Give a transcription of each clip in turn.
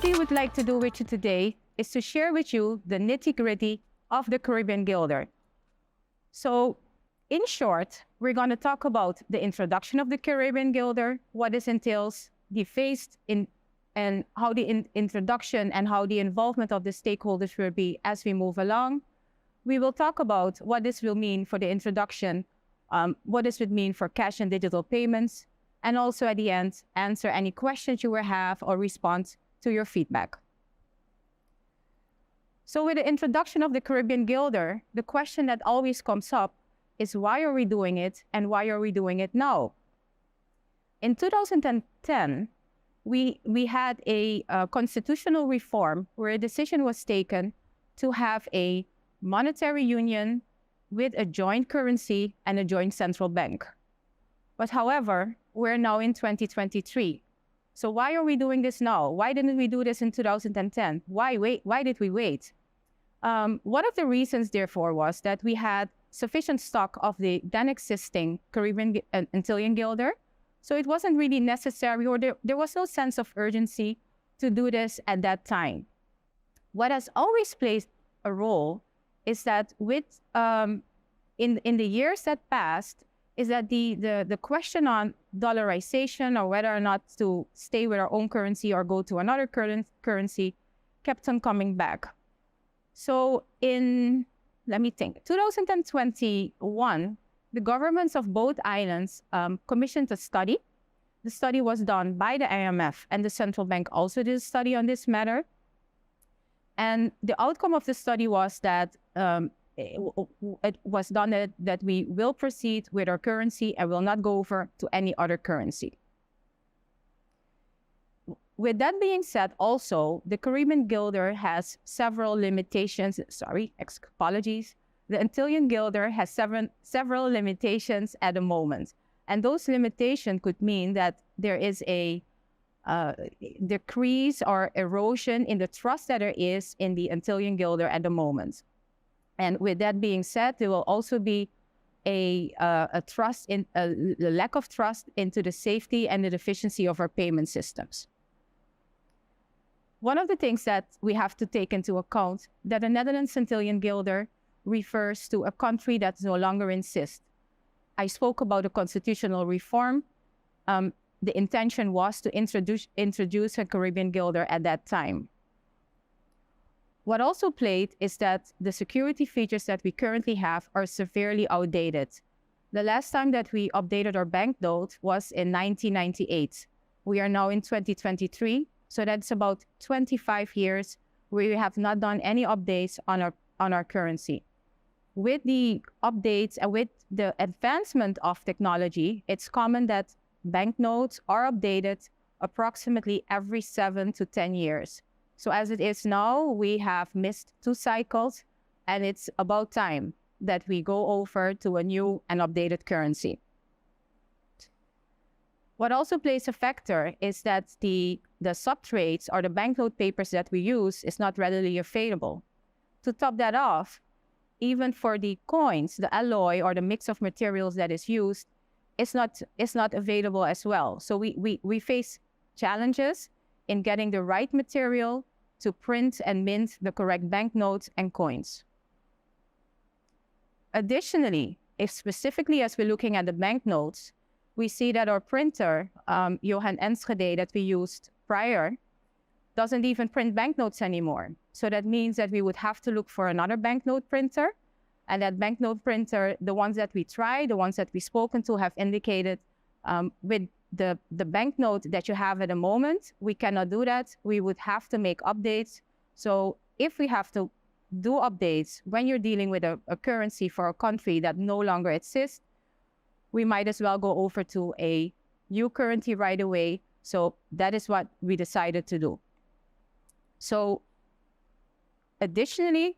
we would like to do with you today is to share with you the nitty-gritty of the Caribbean Guilder. So, in short, we're going to talk about the introduction of the Caribbean Guilder, what this entails, the phased in, and how the introduction and how the involvement of the stakeholders will be as we move along. We will talk about what this will mean for the introduction, what this would mean for cash and digital payments, and also at the end, answer any questions you will have or respond to your feedback. So with the introduction of the Caribbean Guilder, the question that always comes up is why are we doing it and why are we doing it now? In 2010, we had a constitutional reform where a decision was taken to have a monetary union with a joint currency and a joint central bank. But however, we're now in 2023. So why are we doing this now? Why didn't we do this in 2010? Why wait? Why did we wait? One of the reasons, therefore, was that we had sufficient stock of the then existing Caribbean Antillean Guilder. So it wasn't really necessary, or there was no sense of urgency to do this at that time. What has always played a role is that with in the years that passed, is that the question on dollarization or whether or not to stay with our own currency or go to another currency kept on coming back. So in, let me think, 2021, the governments of both islands commissioned a study. The study was done by the IMF, and the central bank also did a study on this matter. And the outcome of the study was that it was done that we will proceed with our currency and will not go over to any other currency. With that being said, also, the Caribbean Guilder has several limitations. Apologies. The Antillean Guilder has several limitations at the moment. And those limitations could mean that there is a decrease or erosion in the trust that there is in the Antillean Guilder at the moment. And with that being said, there will also be a lack of trust into the safety and the efficiency of our payment systems. One of the things that we have to take into account that the Netherlands Antillean Guilder refers to a country that no longer insists. I spoke about a constitutional reform. The intention was to introduce a Caribbean Guilder at that time. What also played is that the security features that we currently have are severely outdated. The last time that we updated our banknote was in 1998. We are now in 2023, so that's about 25 years where we have not done any updates on our currency. With the updates and with the advancement of technology, it's common that banknotes are updated approximately every 7 to 10 years. So as it is now, we have missed 2 cycles, and it's about time that we go over to a new and updated currency. What also plays a factor is that the substrates or the banknote papers that we use is not readily available. To top that off, even for the coins, the alloy or the mix of materials that is used is not available as well. So we face challenges in getting the right material to print and mint the correct banknotes and coins. Additionally, if specifically as we're looking at the banknotes, we see that our printer, Johan Enschede, that we used prior, doesn't even print banknotes anymore. So that means that we would have to look for another banknote printer. And that banknote printer, the ones that we tried, the ones that we've spoken to have indicated with the banknote that you have at the moment, we cannot do that. We would have to make updates. So if we have to do updates when you're dealing with a currency for a country that no longer exists, we might as well go over to a new currency right away. So that is what we decided to do. So additionally,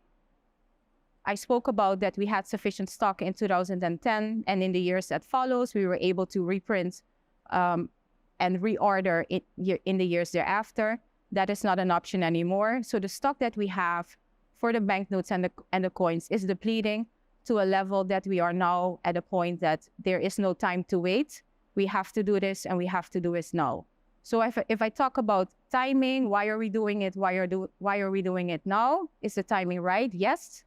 I spoke about that we had sufficient stock in 2010, and in the years that follows, we were able to reprint and reorder in the years thereafter. That is not an option anymore. So the stock that we have for the banknotes and the coins is depleting to a level that we are now at a point that there is no time to wait. We have to do this, and we have to do this now. So if I talk about timing, why are we doing it? Why are we doing it now? Is the timing right? Yes,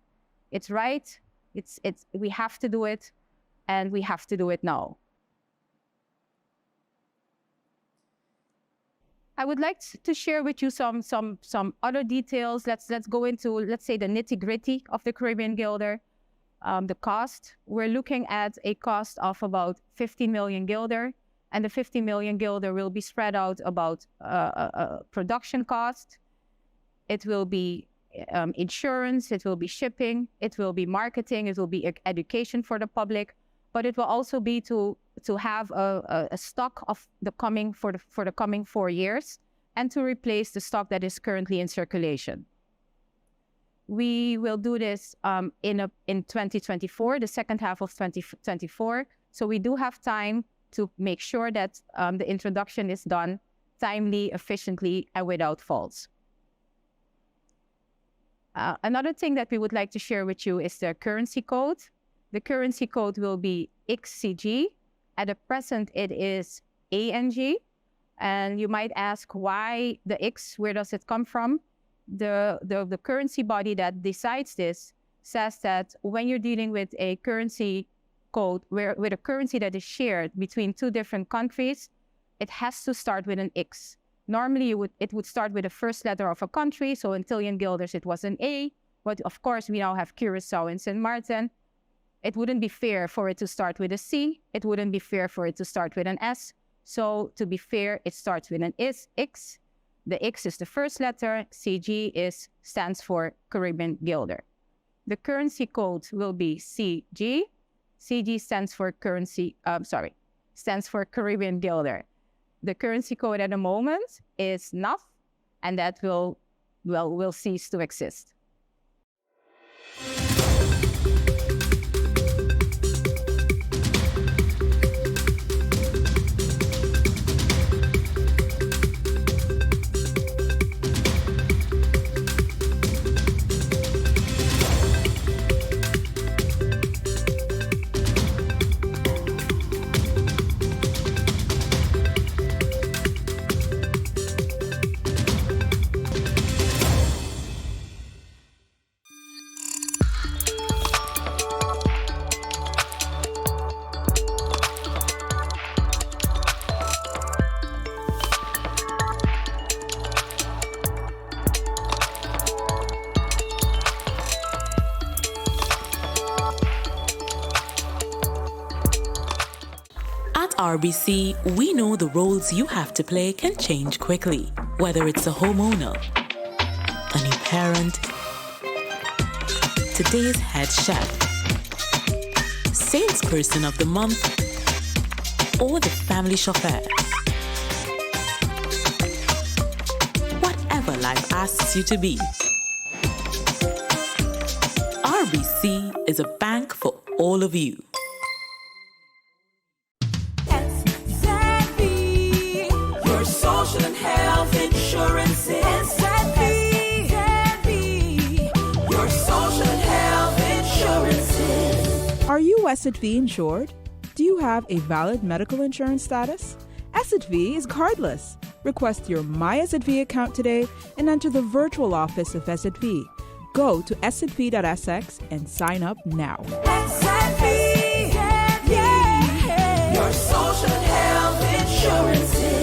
it's right. We have to do it, and we have to do it now. I would like to share with you some other details. Let's go into, let's say, the nitty-gritty of the Caribbean Gilder. The cost, we're looking at a cost of about 50 million Gilder, and the 50 million Gilder will be spread out about production cost. It will be insurance, it will be shipping, it will be marketing, it will be education for the public, but it will also be to have a stock of the coming for the coming 4 years, and to replace the stock that is currently in circulation. We will do this in 2024, the second half of 2024. So we do have time to make sure that the introduction is done timely, efficiently, and without faults. Another thing that we would like to share with you is the currency code. The currency code will be XCG. At the present, it is ANG. And you might ask, why the X? Where does it come from? The currency body that decides this says that when you're dealing with a currency code, with a currency that is shared between two different countries, it has to start with an X. Normally, it would start with the first letter of a country. So in Antillian Guilders, it was an A. But of course, we now have Curacao and St. Martin. It wouldn't be fair for it to start with a C. It wouldn't be fair for it to start with an S. So to be fair, it starts with an X. The X is the first letter. CG stands for Caribbean Guilder. The currency code will be CG. CG stands for stands for Caribbean Guilder. The currency code at the moment is NAF, and that will cease to exist. RBC, we know the roles you have to play can change quickly. Whether it's a homeowner, a new parent, today's head chef, salesperson of the month, or the family chauffeur. Whatever life asks you to be, RBC is a bank for all of you. Social and health insurance is your social and health insurances. Are you SXM insured? Do you have a valid medical insurance status? SXM is cardless. Request your My SXM account today and enter the virtual office of SXM. Go to sxv.sx and sign up now. SXM, yeah. Your social and health insurances.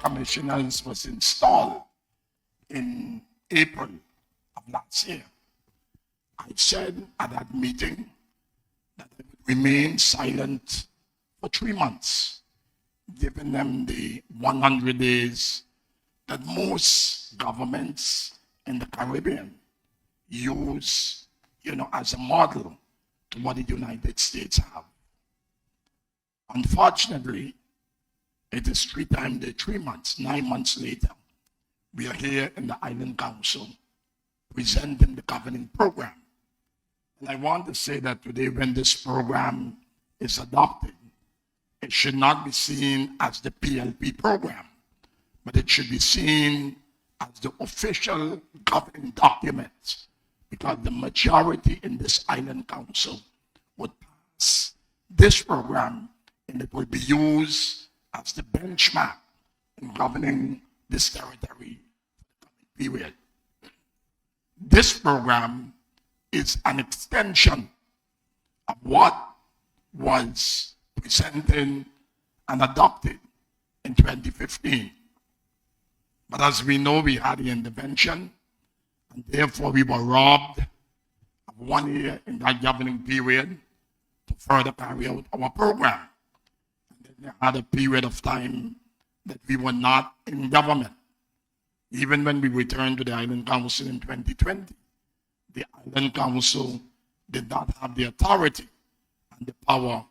Commissioners was installed in April of last year, I said at that meeting that I would remain silent for 3 months, giving them the 100 days that most governments in the Caribbean use, as a model to what the United States have. Unfortunately, it is 3 months, 9 months later, we are here in the Island Council presenting the governing program. And I want to say that today, when this program is adopted, it should not be seen as the PLP program, but it should be seen as the official governing document, because the majority in this Island Council would pass this program, and it will be used as the benchmark in governing this territory for the coming period. This program is an extension of what was presented and adopted in 2015. But as we know, we had the intervention, and therefore we were robbed of 1 year in that governing period to further carry out our program. And then we had a period of time that we were not in government. Even when we returned to the Island Council in 2020, the Island Council did not have the authority and the power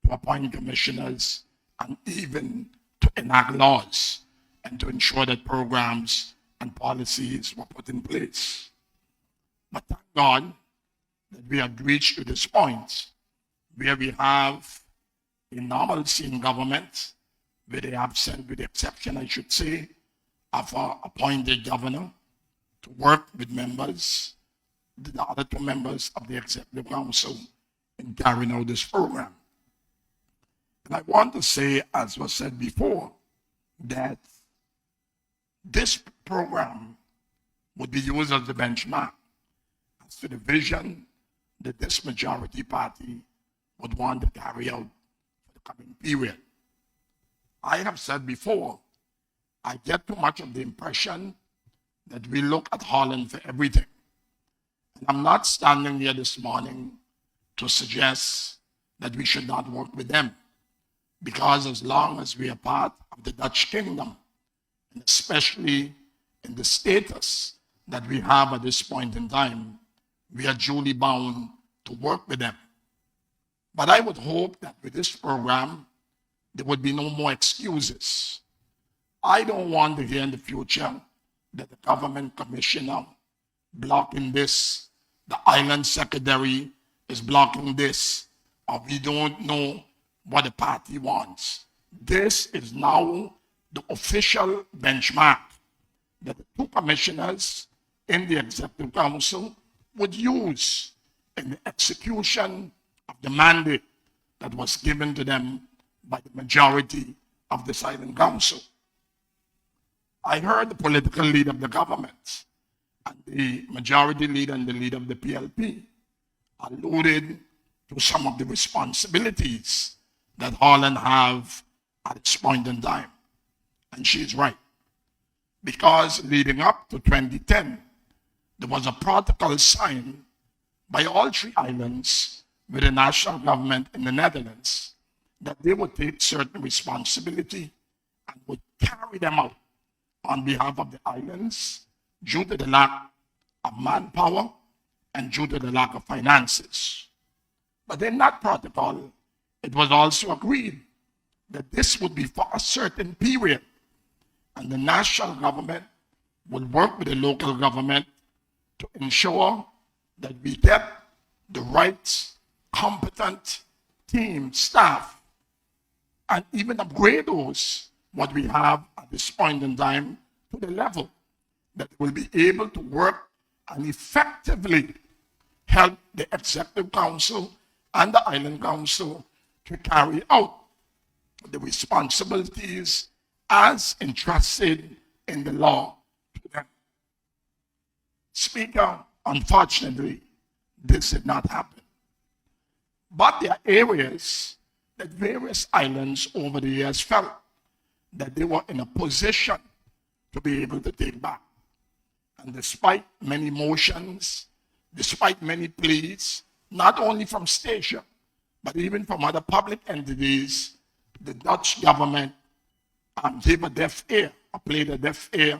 to appoint commissioners and even to enact laws and to ensure that programs and policies were put in place. But thank God that we have reached to this point where we have a normalcy in government, with the exception, I should say, of our appointed governor to work with members, the other 2 members of the Executive Council, in carrying out this program. And I want to say, as was said before, that this program would be used as the benchmark as to the vision that this majority party would want to carry out for the coming period. I have said before, I get too much of the impression that we look at Holland for everything. And I'm not standing here this morning to suggest that we should not work with them, because as long as we are part of the Dutch Kingdom, and especially in the status that we have at this point in time, we are duly bound to work with them. But I would hope that with this program, there would be no more excuses. I don't want to hear in the future that the government commissioner blocking this, the island secretary is blocking this, or we don't know what the party wants. This is now the official benchmark that the 2 commissioners in the Executive Council would use in the execution of the mandate that was given to them by the majority of the Island Council. I heard the political leader of the government and the majority leader and the leader of the PLP alluded to some of the responsibilities that Holland have at its point in time. And she's right. Because leading up to 2010, there was a protocol signed by all 3 islands with the national government in the Netherlands that they would take certain responsibility and would carry them out on behalf of the islands due to the lack of manpower and due to the lack of finances. But in that protocol, it was also agreed that this would be for a certain period, and the national government will work with the local government to ensure that we get the right, competent team, staff, and even upgrade those, what we have at this point in time, to the level that will be able to work and effectively help the Executive Council and the Island Council to carry out the responsibilities as entrusted in the law to them. Speaker, unfortunately, this did not happen. But there are areas that various islands over the years felt that they were in a position to be able to take back. And despite many motions, despite many pleas, not only from Statia, but even from other public entities, the Dutch government gave a deaf ear, or played a deaf ear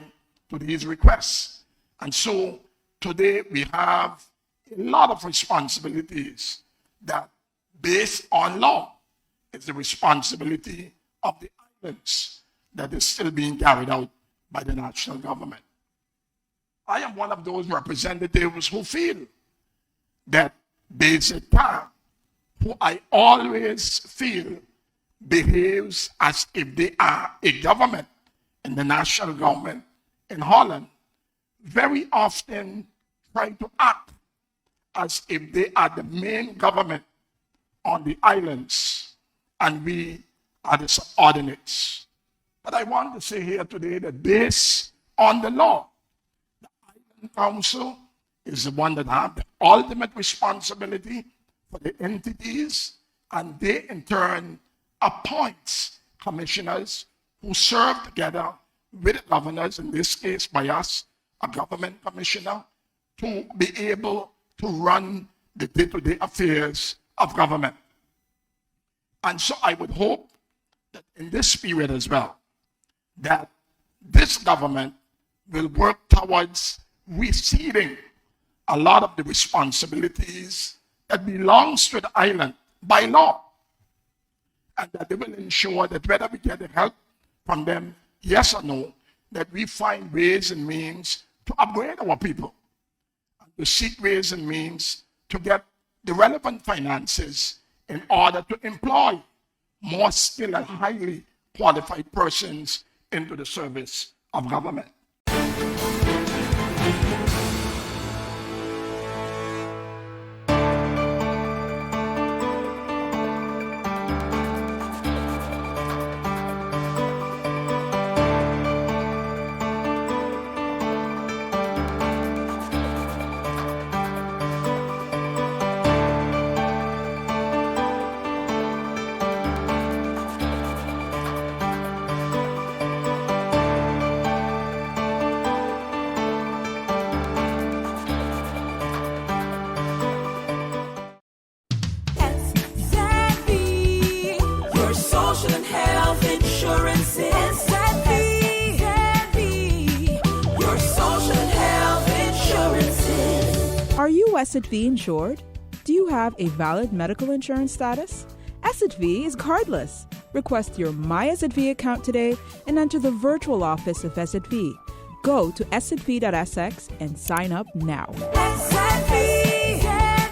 to these requests. And so today we have a lot of responsibilities that, based on law, is the responsibility of the islands that is still being carried out by the national government. I am one of those representatives who feel that Basic Town, who I always feel behaves as if they are a government in the national government in Holland, very often try to act as if they are the main government on the islands and we are the subordinates. But I want to say here today that based on the law, the Island Council is the one that has the ultimate responsibility for the entities, and they in turn appoints commissioners who serve together with the governors, in this case by us, a government commissioner, to be able to run the day-to-day affairs of government. And so I would hope that in this period as well, that this government will work towards receding a lot of the responsibilities that belongs to the island by law, and that they will ensure that whether we get the help from them, yes or no, that we find ways and means to upgrade our people, and to seek ways and means to get the relevant finances in order to employ more skilled and highly qualified persons into the service of government. SXM, your social and health insurance. SXM, your social and health insurances. Are you SXV insured? Do you have a valid medical insurance status? SXV is cardless. Request your My SXV account today and enter the virtual office of SXV. Go to sxv.sx and sign up now. SXM,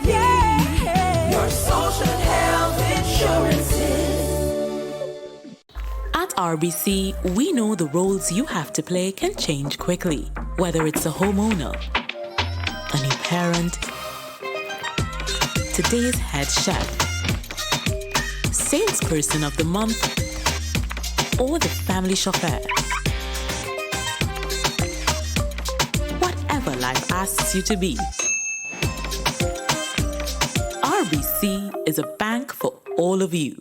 yeah, your social and health insurances. At RBC, we know the roles you have to play can change quickly. Whether it's a homeowner, a new parent, today's head chef, salesperson of the month, or the family chauffeur. Whatever life asks you to be, RBC is a bank for all of you.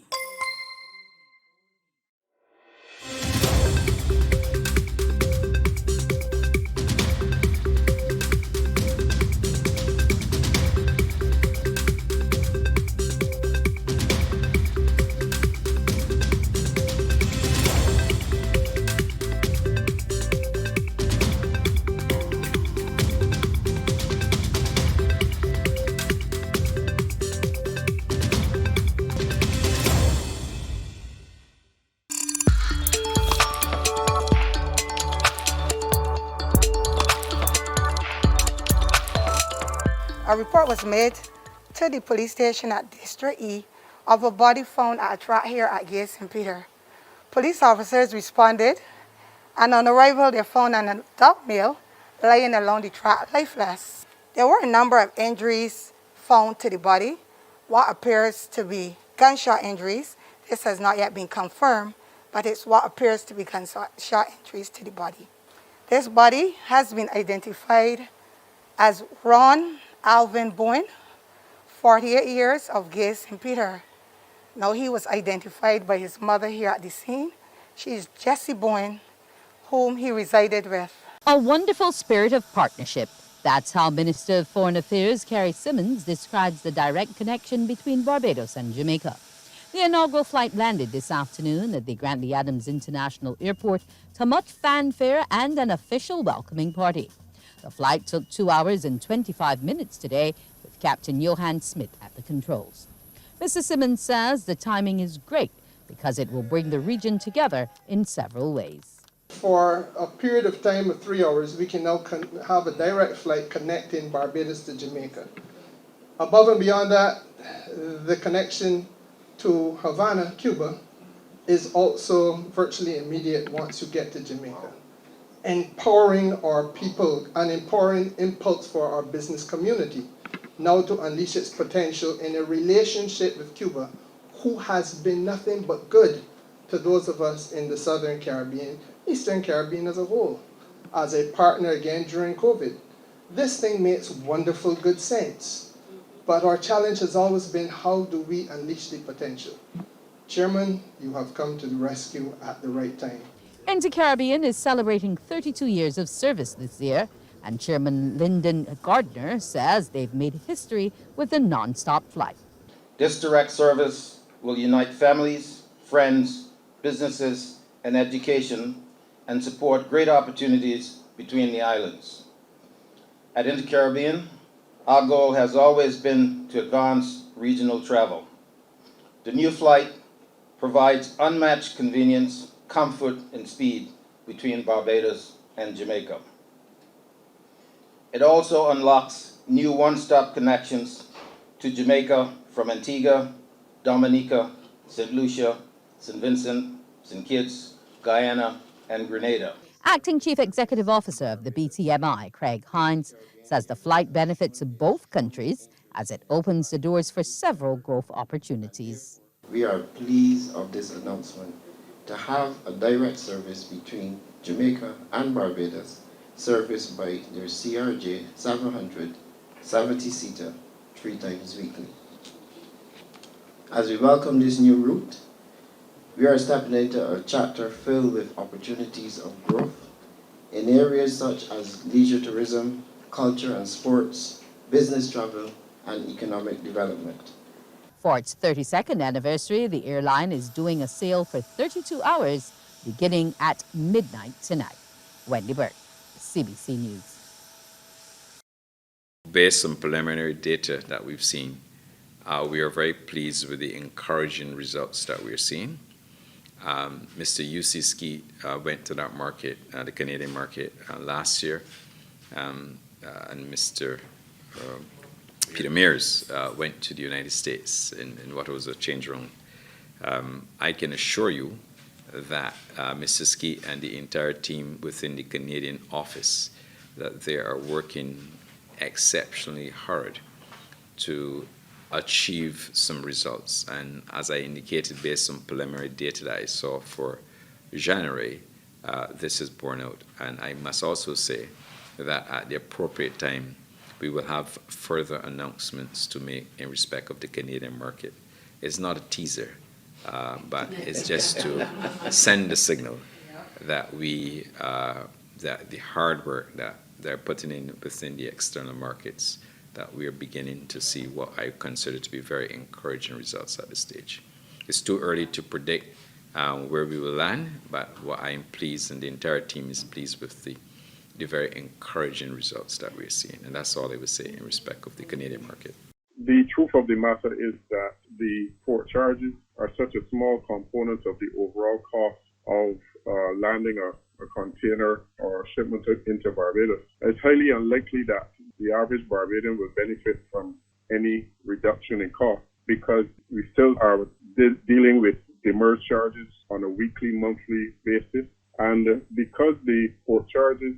A report was made to the police station at District E of a body found at a track here at Gay St. Peter. Police officers responded, and on arrival they found an adult male lying along the track lifeless. There were a number of injuries found to the body, what appears to be gunshot injuries. This has not yet been confirmed, but it's what appears to be gunshot injuries to the body. This body has been identified as Ron Alvin Boyne, 48 years, of Gay St. Peter. Now he was identified by his mother here at the scene. She is Jessie Boyne, whom he resided with. A wonderful spirit of partnership. That's how Minister of Foreign Affairs Carrie Simmons describes the direct connection between Barbados and Jamaica. The inaugural flight landed this afternoon at the Grantley Adams International Airport to much fanfare and an official welcoming party. The flight took 2 hours and 25 minutes today, with Captain Johan Smith at the controls. Mr. Simmons says the timing is great because it will bring the region together in several ways. For a period of time of 3 hours, we can now have a direct flight connecting Barbados to Jamaica. Above and beyond that, the connection to Havana, Cuba, is also virtually immediate once you get to Jamaica. Empowering our people, an empowering impulse for our business community, now to unleash its potential in a relationship with Cuba, who has been nothing but good to those of us in the Southern Caribbean, Eastern Caribbean as a whole, as a partner again during COVID. This thing makes wonderful good sense, but our challenge has always been, how do we unleash the potential? Chairman, you have come to the rescue at the right time. Inter-Caribbean is celebrating 32 years of service this year, and Chairman Lyndon Gardner says they've made history with the non-stop flight. This direct service will unite families, friends, businesses, and education, and support great opportunities between the islands. At Inter-Caribbean, our goal has always been to advance regional travel. The new flight provides unmatched convenience, comfort, and speed between Barbados and Jamaica. It also unlocks new one-stop connections to Jamaica from Antigua, Dominica, St. Lucia, St. Vincent, St. Kitts, Guyana, and Grenada. Acting Chief Executive Officer of the BTMI, Craig Hines, says the flight benefits both countries as it opens the doors for several growth opportunities. We are pleased of this announcement to have a direct service between Jamaica and Barbados, serviced by their CRJ 700 70-seater 3 times weekly. As we welcome this new route, we are stepping into a chapter filled with opportunities of growth in areas such as leisure tourism, culture and sports, business travel, and economic development. For its 32nd anniversary, the airline is doing a sale for 32 hours beginning at midnight tonight. Wendy Burke, CBC News. Based on preliminary data that we've seen, we are very pleased with the encouraging results that we're seeing. Mr. UC Ski went to that market, the Canadian market, last year, and Mr. Peter Mears went to the United States in what was a change round. I can assure you that Mr. Ski and the entire team within the Canadian office, that they are working exceptionally hard to achieve some results. And as I indicated, based on preliminary data that I saw for January, this is borne out. And I must also say that at the appropriate time, we will have further announcements to make in respect of the Canadian market. It's not a teaser, but it's just to send the signal that we, that the hard work that they're putting in within the external markets, that we are beginning to see what I consider to be very encouraging results at this stage. It's too early to predict where we will land, but what I am pleased, and the entire team is pleased with the very encouraging results that we're seeing. And that's all I would say in respect of the Canadian market. The truth of the matter is that the port charges are such a small component of the overall cost of landing a container or shipment into Barbados. It's highly unlikely that the average Barbadian will benefit from any reduction in cost, because we still are dealing with demurrage charges on a weekly, monthly basis. And because the port charges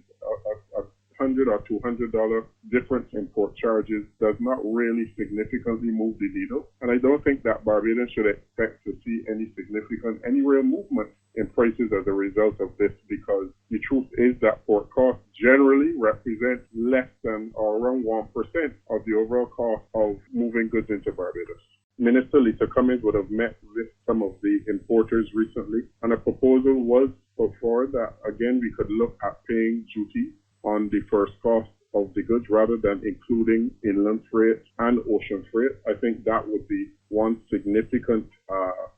are $100 or $200 difference in port charges does not really significantly move the needle. And I don't think that Barbadians should expect to see any real movement in prices as a result of this, because the truth is that port costs generally represent less than or around 1% of the overall cost of moving goods into Barbados. Minister Lisa Cummings would have met with some of the importers recently, and a proposal was put forward that, again, we could look at paying duty on the first cost of the goods rather than including inland freight and ocean freight. I think that would be one significant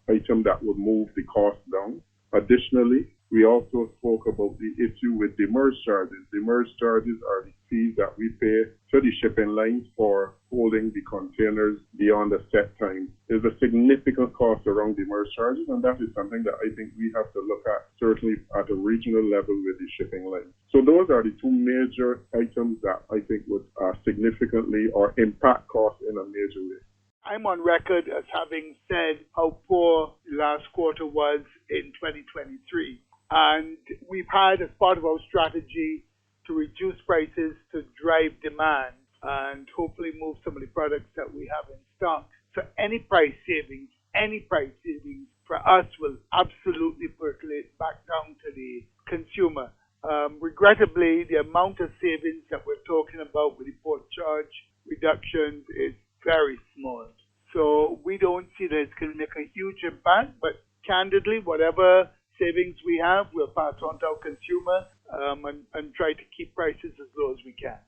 item that would move the cost down. Additionally, we We also spoke about the issue with demurrage charges. Demurrage charges are the fees that we pay to the shipping lines for holding the containers beyond a set time. There's a significant cost around demurrage charges, and that is something that I think we have to look at, certainly at a regional level with the shipping lines. So those are the two major items that I think would significantly or impact costs in a major way. I'm on record as having said how poor the last quarter was in 2023. And we've had, as part of our strategy, to reduce prices to drive demand and hopefully move some of the products that we have in stock. So any price savings for us will absolutely percolate back down to the consumer. Regrettably, the amount of savings that we're talking about with the port charge reductions is very small. So we don't see that it's going to make a huge impact, but candidly, whatever savings we have, we'll pass on to our consumer and try to keep prices as low as we can.